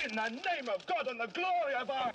In the name of God and the glory of our...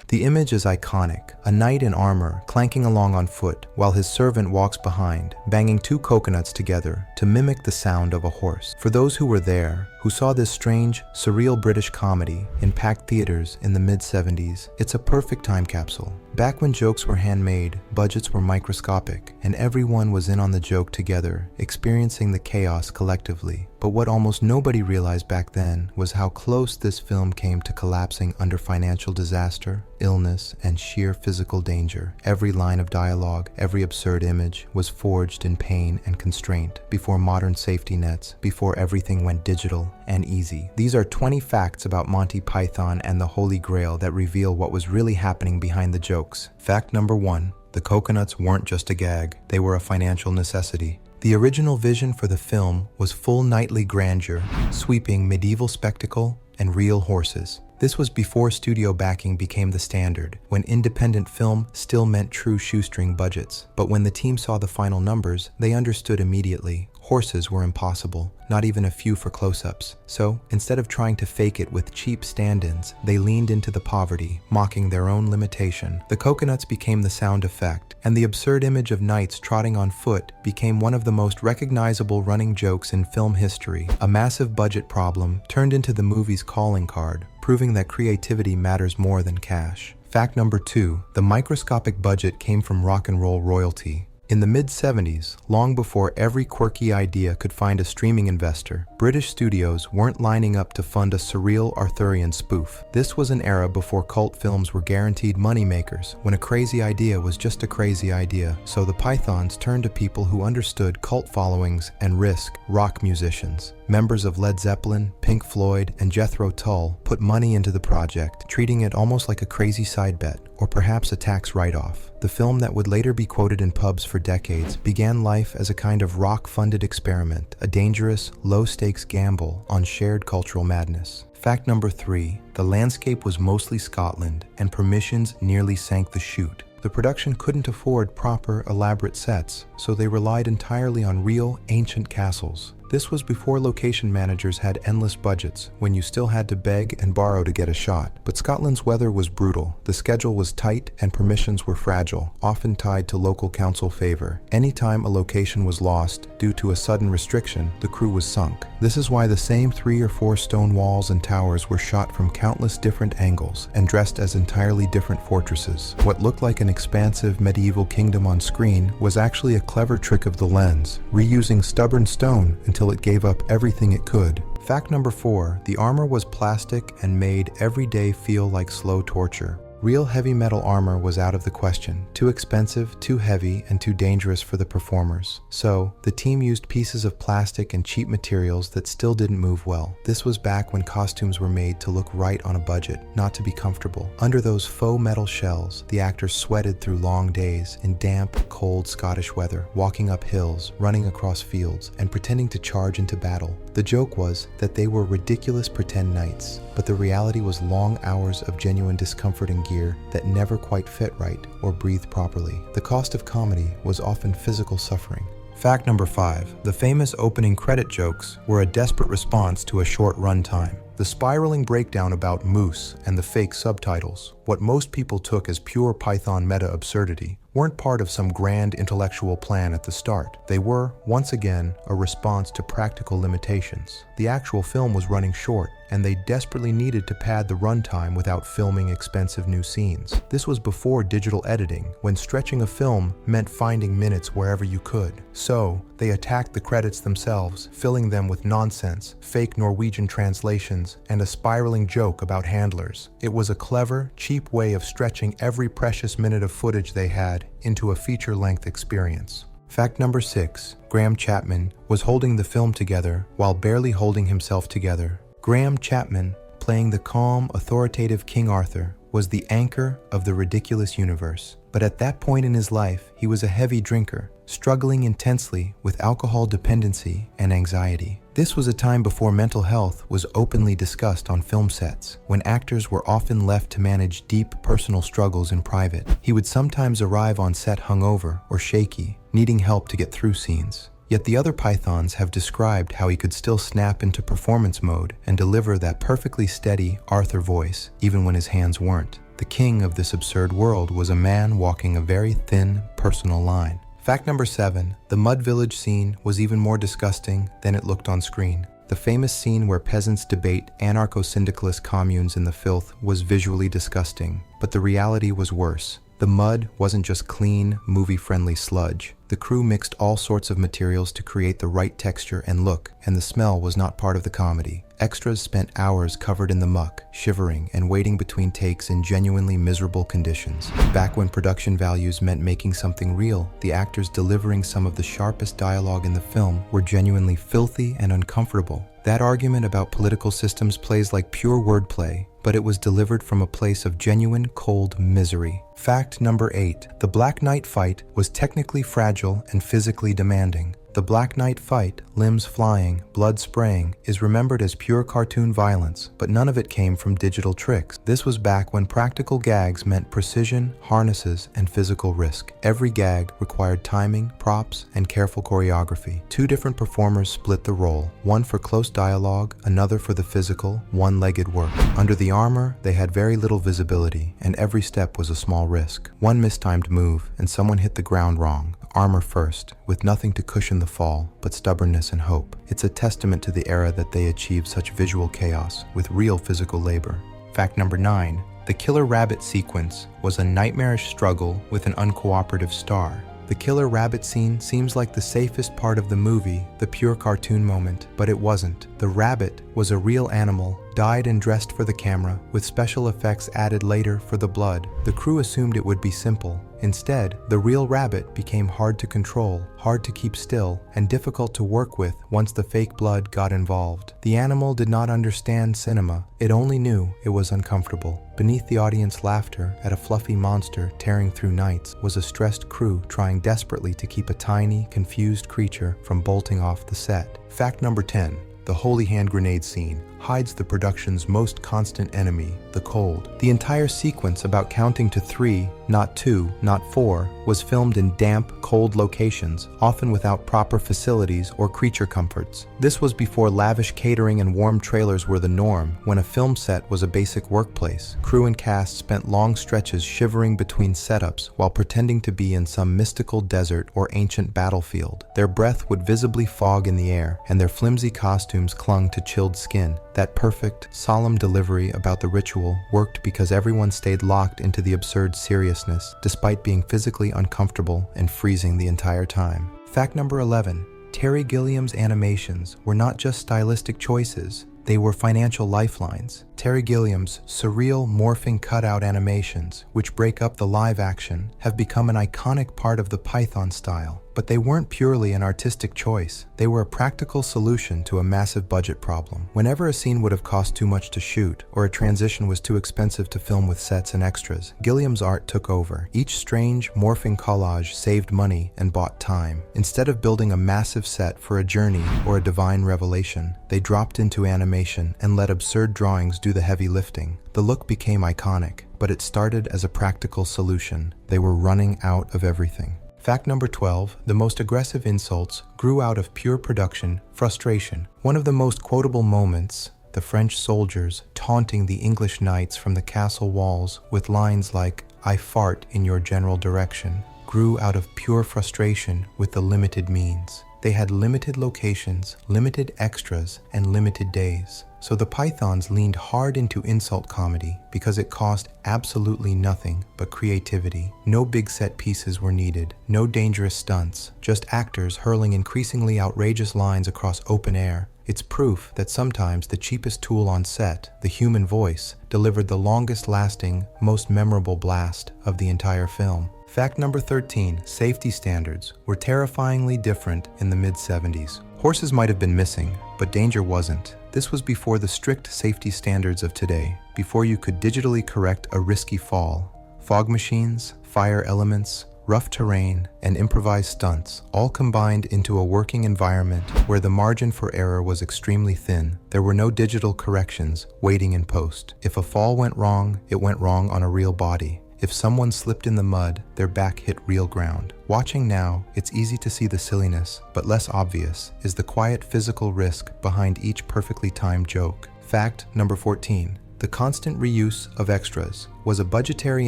The image is iconic, a knight in armor clanking along on foot while his servant walks behind, banging two coconuts together to mimic the sound of a horse. For those who were there, who saw this strange, surreal British comedy in packed theaters in the mid-70s, it's a perfect time capsule. Back when jokes were handmade, budgets were microscopic, and everyone was in on the joke together, experiencing the chaos collectively. But what almost nobody realized back then was how close this film came to collapsing under financial disaster, illness, and sheer physical danger. Every line of dialogue, every absurd image was forged in pain and constraint before modern safety nets, before everything went digital and easy. These are 20 facts about Monty Python and the Holy Grail that reveal what was really happening behind the jokes. Fact number 1. The coconuts weren't just a gag, they were a financial necessity. The original vision for the film was full knightly grandeur, sweeping medieval spectacle, and real horses. This was before studio backing became the standard, when independent film still meant true shoestring budgets. But when the team saw the final numbers, they understood immediately. Horses were impossible, not even a few for close-ups. So, instead of trying to fake it with cheap stand-ins, they leaned into the poverty, mocking their own limitation. The coconuts became the sound effect, and the absurd image of knights trotting on foot became one of the most recognizable running jokes in film history. A massive budget problem turned into the movie's calling card, proving that creativity matters more than cash. Fact number 2. The microscopic budget came from rock and roll royalty. In the mid-70s, long before every quirky idea could find a streaming investor, British studios weren't lining up to fund a surreal Arthurian spoof. This was an era before cult films were guaranteed moneymakers, when a crazy idea was just a crazy idea. So the Pythons turned to people who understood cult followings and risk: rock musicians. Members of Led Zeppelin, Pink Floyd, and Jethro Tull put money into the project, treating it almost like a crazy side bet, or perhaps a tax write-off. The film that would later be quoted in pubs for decades began life as a kind of rock-funded experiment, a dangerous, low-stakes gamble on shared cultural madness. Fact number 3. The landscape was mostly Scotland, and permissions nearly sank the chute. The production couldn't afford proper, elaborate sets, so they relied entirely on real, ancient castles. This was before location managers had endless budgets, when you still had to beg and borrow to get a shot. But Scotland's weather was brutal, the schedule was tight, and permissions were fragile, often tied to local council favor. Anytime a location was lost due to a sudden restriction, the crew was sunk. This is why the same 3 or 4 stone walls and towers were shot from countless different angles and dressed as entirely different fortresses. What looked like an expansive medieval kingdom on screen was actually a clever trick of the lens, reusing stubborn stone until it gave up everything it could. Fact number 4. The armor was plastic and made every day feel like slow torture. Real heavy metal armor was out of the question. Too expensive, too heavy, and too dangerous for the performers. So, the team used pieces of plastic and cheap materials that still didn't move well. This was back when costumes were made to look right on a budget, not to be comfortable. Under those faux metal shells, the actors sweated through long days in damp, cold Scottish weather, walking up hills, running across fields, and pretending to charge into battle. The joke was that they were ridiculous pretend knights, but the reality was long hours of genuine discomfort and gear that never quite fit right or breathed properly. The cost of comedy was often physical suffering. Fact number 5. The famous opening credit jokes were a desperate response to a short runtime. The spiraling breakdown about Moose and the fake subtitles, what most people took as pure Python meta absurdity, weren't part of some grand intellectual plan at the start. They were, once again, a response to practical limitations. The actual film was running short, and they desperately needed to pad the runtime without filming expensive new scenes. This was before digital editing, when stretching a film meant finding minutes wherever you could. So, they attacked the credits themselves, filling them with nonsense, fake Norwegian translations, and a spiraling joke about handlers. It was a clever, cheap way of stretching every precious minute of footage they had into a feature-length experience. Fact number 6. Graham Chapman was holding the film together while barely holding himself together. Graham Chapman, playing the calm, authoritative King Arthur, was the anchor of the ridiculous universe. But at that point in his life, he was a heavy drinker, struggling intensely with alcohol dependency and anxiety. This was a time before mental health was openly discussed on film sets, when actors were often left to manage deep personal struggles in private. He would sometimes arrive on set hungover or shaky, needing help to get through scenes. Yet the other pythons have described how he could still snap into performance mode and deliver that perfectly steady Arthur voice, even when his hands weren't. The king of this absurd world was a man walking a very thin, personal line. Fact number 7, the mud village scene was even more disgusting than it looked on screen. The famous scene where peasants debate anarcho-syndicalist communes in the filth was visually disgusting, but the reality was worse. The mud wasn't just clean, movie-friendly sludge. The crew mixed all sorts of materials to create the right texture and look, and the smell was not part of the comedy. Extras spent hours covered in the muck, shivering and waiting between takes in genuinely miserable conditions. Back when production values meant making something real, the actors delivering some of the sharpest dialogue in the film were genuinely filthy and uncomfortable. That argument about political systems plays like pure wordplay, but it was delivered from a place of genuine cold misery. Fact number 8, the Black Knight fight was technically fragile and physically demanding. The Black Knight fight, limbs flying, blood spraying, is remembered as pure cartoon violence, but none of it came from digital tricks. This was back when practical gags meant precision, harnesses, and physical risk. Every gag required timing, props, and careful choreography. 2 different performers split the role, one for close dialogue, another for the physical, one-legged work. Under the armor, they had very little visibility, and every step was a small risk. One mistimed move, and someone hit the ground wrong. Armor first, with nothing to cushion the fall, but stubbornness and hope. It's a testament to the era that they achieved such visual chaos with real physical labor. Fact number 9, the killer rabbit sequence was a nightmarish struggle with an uncooperative star. The killer rabbit scene seems like the safest part of the movie, the pure cartoon moment, but it wasn't. The rabbit was a real animal, dyed and dressed for the camera, with special effects added later for the blood. The crew assumed it would be simple. Instead, the real rabbit became hard to control, hard to keep still, and difficult to work with once the fake blood got involved. The animal did not understand cinema. It only knew it was uncomfortable. Beneath the audience laughter at a fluffy monster tearing through nights was a stressed crew trying desperately to keep a tiny, confused creature from bolting off the set. Fact number 10. The holy hand grenade scene hides the production's most constant enemy, the cold. The entire sequence about counting to 3, not 2, not 4, was filmed in damp, cold locations, often without proper facilities or creature comforts. This was before lavish catering and warm trailers were the norm, when a film set was a basic workplace. Crew and cast spent long stretches shivering between setups while pretending to be in some mystical desert or ancient battlefield. Their breath would visibly fog in the air, and their flimsy costumes clung to chilled skin. That perfect, solemn delivery about the ritual worked because everyone stayed locked into the absurd seriousness, despite being physically uncomfortable and freezing the entire time. Fact number 11. Terry Gilliam's animations were not just stylistic choices, they were financial lifelines. Terry Gilliam's surreal, morphing cutout animations, which break up the live action, have become an iconic part of the Python style. But they weren't purely an artistic choice. They were a practical solution to a massive budget problem. Whenever a scene would have cost too much to shoot, or a transition was too expensive to film with sets and extras, Gilliam's art took over. Each strange, morphing collage saved money and bought time. Instead of building a massive set for a journey or a divine revelation, they dropped into animation and let absurd drawings do the heavy lifting. The look became iconic, but it started as a practical solution. They were running out of everything. Fact number 12, the most aggressive insults grew out of pure production frustration. One of the most quotable moments, the French soldiers taunting the English knights from the castle walls with lines like, "I fart in your general direction," grew out of pure frustration with the limited means. They had limited locations, limited extras, and limited days. So the Pythons leaned hard into insult comedy because it cost absolutely nothing but creativity. No big set pieces were needed, no dangerous stunts, just actors hurling increasingly outrageous lines across open air. It's proof that sometimes the cheapest tool on set, the human voice, delivered the longest-lasting, most memorable blast of the entire film. Fact number 13, safety standards were terrifyingly different in the mid-70s. Horses might have been missing, but danger wasn't. This was before the strict safety standards of today, before you could digitally correct a risky fall. Fog machines, fire elements, rough terrain, and improvised stunts all combined into a working environment where the margin for error was extremely thin. There were no digital corrections waiting in post. If a fall went wrong, it went wrong on a real body. If someone slipped in the mud, their back hit real ground. Watching now, it's easy to see the silliness, but less obvious is the quiet physical risk behind each perfectly timed joke. Fact number 14. The constant reuse of extras was a budgetary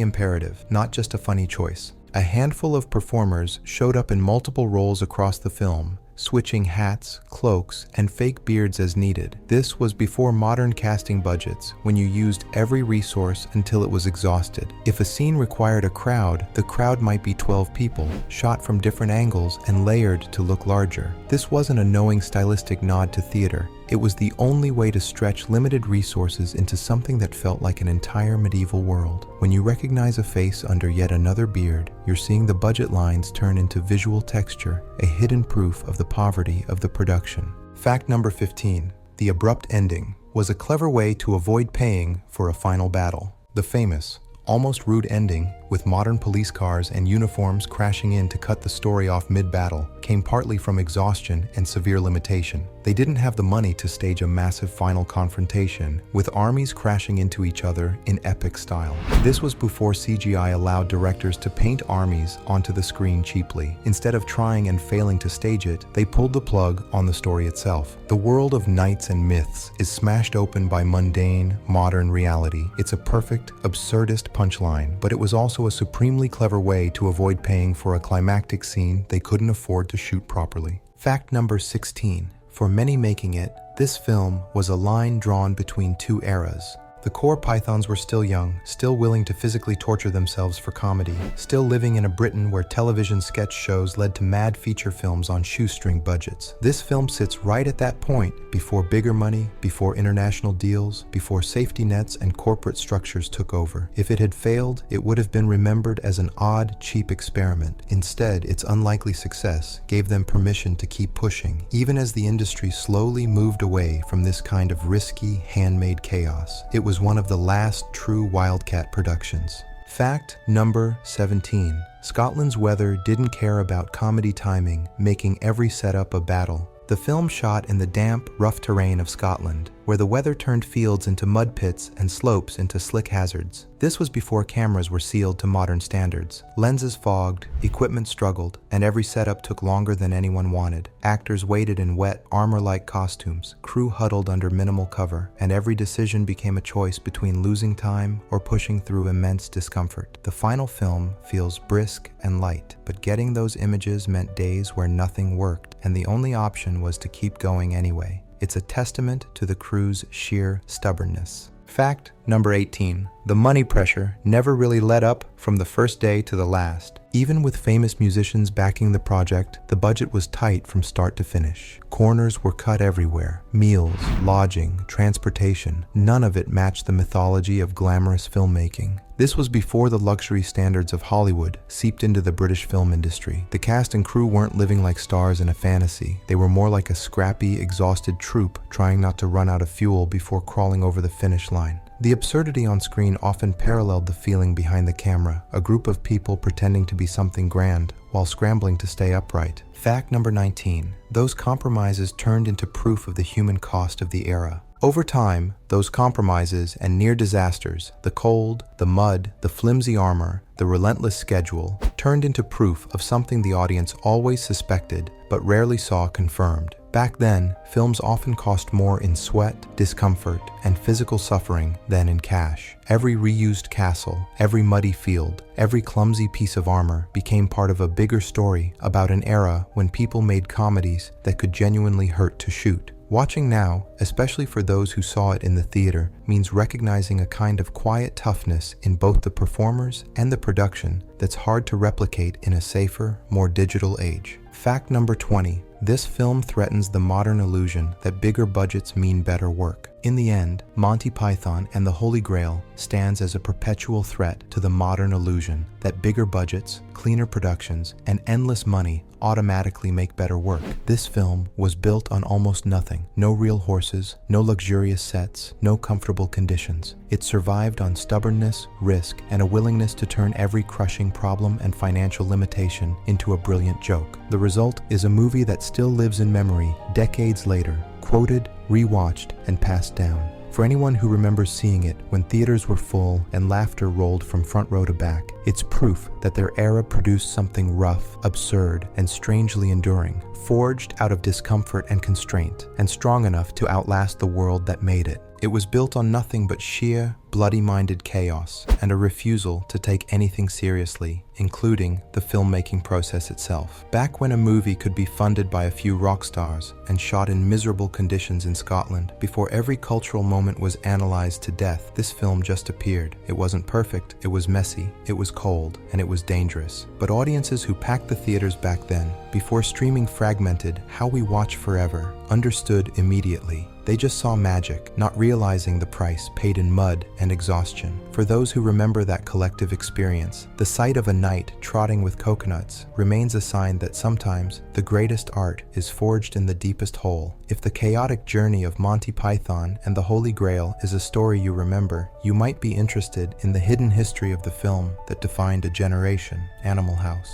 imperative, not just a funny choice. A handful of performers showed up in multiple roles across the film, switching hats, cloaks, and fake beards as needed. This was before modern casting budgets, when you used every resource until it was exhausted. If a scene required a crowd, the crowd might be 12 people, shot from different angles and layered to look larger. This wasn't a knowing stylistic nod to theater. It was the only way to stretch limited resources into something that felt like an entire medieval world. When you recognize a face under yet another beard, you're seeing the budget lines turn into visual texture, a hidden proof of the poverty of the production. Fact number 15. The abrupt ending was a clever way to avoid paying for a final battle. The famous, almost rude ending, with modern police cars and uniforms crashing in to cut the story off mid-battle, came partly from exhaustion and severe limitation. They didn't have the money to stage a massive final confrontation, with armies crashing into each other in epic style. This was before CGI allowed directors to paint armies onto the screen cheaply. Instead of trying and failing to stage it, they pulled the plug on the story itself. The world of knights and myths is smashed open by mundane, modern reality. It's a perfect, absurdist punchline, but it was also a supremely clever way to avoid paying for a climactic scene they couldn't afford to shoot properly. Fact number 16. For many making it, this film was a line drawn between two eras. The core Pythons were still young, still willing to physically torture themselves for comedy, still living in a Britain where television sketch shows led to mad feature films on shoestring budgets. This film sits right at that point, before bigger money, before international deals, before safety nets and corporate structures took over. If it had failed, it would have been remembered as an odd, cheap experiment. Instead, its unlikely success gave them permission to keep pushing, even as the industry slowly moved away from this kind of risky, handmade chaos. It was one of the last true Wildcat productions. Fact number 17. Scotland's weather didn't care about comedy timing, making every setup a battle. The film shot in the damp, rough terrain of Scotland, where the weather turned fields into mud pits and slopes into slick hazards. This was before cameras were sealed to modern standards. Lenses fogged, equipment struggled, and every setup took longer than anyone wanted. Actors waited in wet, armor-like costumes, crew huddled under minimal cover, and every decision became a choice between losing time or pushing through immense discomfort. The final film feels brisk and light, but getting those images meant days where nothing worked, and the only option was to keep going anyway. It's a testament to the crew's sheer stubbornness. Fact number 18. The money pressure never really let up from the first day to the last. Even with famous musicians backing the project, the budget was tight from start to finish. Corners were cut everywhere. Meals, lodging, transportation, none of it matched the mythology of glamorous filmmaking. This was before the luxury standards of Hollywood seeped into the British film industry. The cast and crew weren't living like stars in a fantasy. They were more like a scrappy, exhausted troupe trying not to run out of fuel before crawling over the finish line. The absurdity on screen often paralleled the feeling behind the camera, a group of people pretending to be something grand while scrambling to stay upright. Fact number 19. Those compromises turned into proof of the human cost of the era. Over time, those compromises and near disasters, the cold, the mud, the flimsy armor, the relentless schedule, turned into proof of something the audience always suspected but rarely saw confirmed. Back then, films often cost more in sweat, discomfort, and physical suffering than in cash. Every reused castle, every muddy field, every clumsy piece of armor became part of a bigger story about an era when people made comedies that could genuinely hurt to shoot. Watching now, especially for those who saw it in the theater, means recognizing a kind of quiet toughness in both the performers and the production that's hard to replicate in a safer, more digital age. Fact number 20. This film threatens the modern illusion that bigger budgets mean better work. In the end, Monty Python and the Holy Grail stands as a perpetual threat to the modern illusion that bigger budgets, cleaner productions, and endless money automatically make better work. This film was built on almost nothing. No real horses, no luxurious sets, no comfortable conditions. It survived on stubbornness, risk, and a willingness to turn every crushing problem and financial limitation into a brilliant joke. The result is a movie that still lives in memory decades later, quoted, rewatched, and passed down. For anyone who remembers seeing it when theaters were full and laughter rolled from front row to back, it's proof that their era produced something rough, absurd, and strangely enduring, forged out of discomfort and constraint, and strong enough to outlast the world that made it. It was built on nothing but sheer, bloody-minded chaos and a refusal to take anything seriously, including the filmmaking process itself. Back when a movie could be funded by a few rock stars and shot in miserable conditions in Scotland, before every cultural moment was analyzed to death, this film just appeared. It wasn't perfect, it was messy, it was cold, and it was dangerous. But audiences who packed the theaters back then, before streaming fragmented how we watch forever, understood immediately. They just saw magic, not realizing the price paid in mud and exhaustion. For those who remember that collective experience, the sight of a knight trotting with coconuts remains a sign that sometimes the greatest art is forged in the deepest hole. If the chaotic journey of Monty Python and the Holy Grail is a story you remember, you might be interested in the hidden history of the film that defined a generation, Animal House.